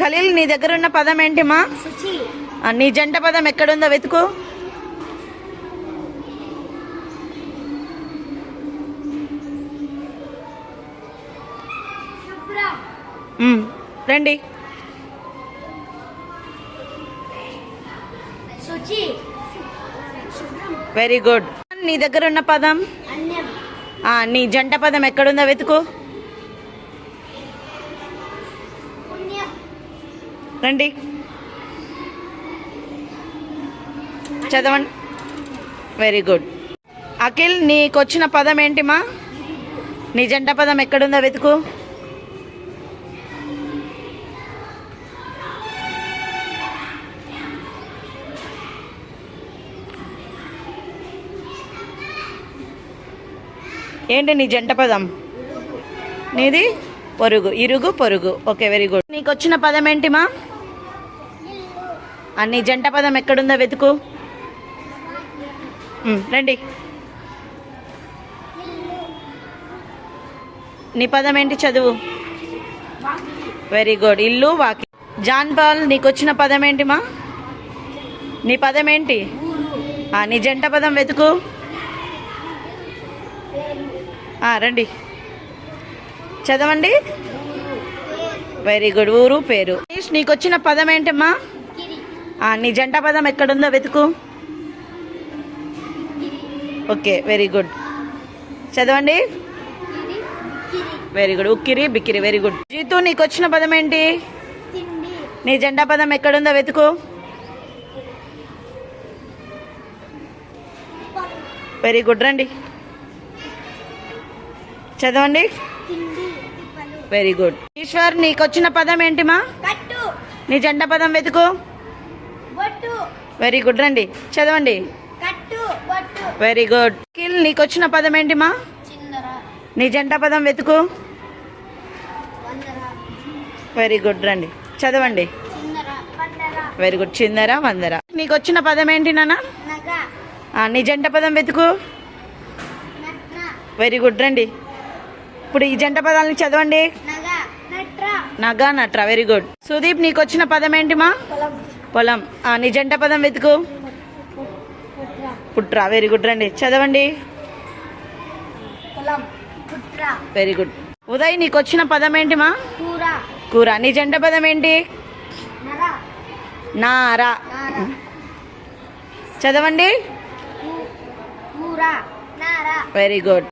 ఖలీల్ నీ దగ్గర ఉన్న పదం ఏంటిమా? నీ జంట పదం ఎక్కడుందో వెతుకు. రండి. Very good. నీ దగ్గర ఉన్న పదం, నీ జంట పదం ఎక్కడుందో వెతుకు. రండి, చదవండి. Very good. అఖిల్ నీకు వచ్చిన పదం ఏంటిమా? నీ జంట పదం ఎక్కడుందో వెతుకు. ఏంటి నీ జంట పదం? నీది పొరుగు, ఇరుగు, పొరుగు. Okay, very good. నీకు వచ్చిన పదం ఏంటిమా? నీ జంట పదం ఎక్కడుందో వెతుకు. రండి. నీ పదం ఏంటి? చదువు. Very good. ఇల్లు, వాకి. జాన్ పాల్ నీకు వచ్చిన పదం ఏంటిమా? నీ పదం ఏంటి? నీ జంట పదం వెతుకు. రండి, చదవండి. Very good. ఊరు, పేరు. నీకు వచ్చిన పదం ఏంటమ్మా? నీ జంట పదం ఎక్కడుందో వెతుకు. Okay, very good. చదవండి. Very good. ఉక్కిరి, బిక్కిరి. Very good. జీతు నీకు వచ్చిన పదం ఏంటి? నీ జంట పదం ఎక్కడుందో వెతుకు. Very good. రండి, చదవండి. Very good. ఈశ్వర్ నీకు వచ్చిన పదం ఏంటిమా? నీ జంట పదం వెతుకు. Very good. రండి, చదవండి. Very good. అఖిల్ నీకు వచ్చిన పదం ఏంటిమా? నీ జంట పదం వెతుకు. Very good. రండి, చదవండి. Very good. చిందర, వందర. నీకు వచ్చిన పదం ఏంటి నాన్న? నీ జంట పదం వెతుకు. Very good. రండి, ఇప్పుడు ఈ జంట పదాలని చదవండి. నగ, నట్ర. Very good. సుదీప్ నీకు వచ్చిన పదం ఏంటిమా? పొలం. నీ జంట పదం వెతుకు. పుట్ర. Very good. రండి, చదవండి. Very good. ఉదయ్ నీకు వచ్చిన పదం ఏంటిమా? కూర. నీ జంట పదం ఏంటి? నారా. చదవండి. Very good.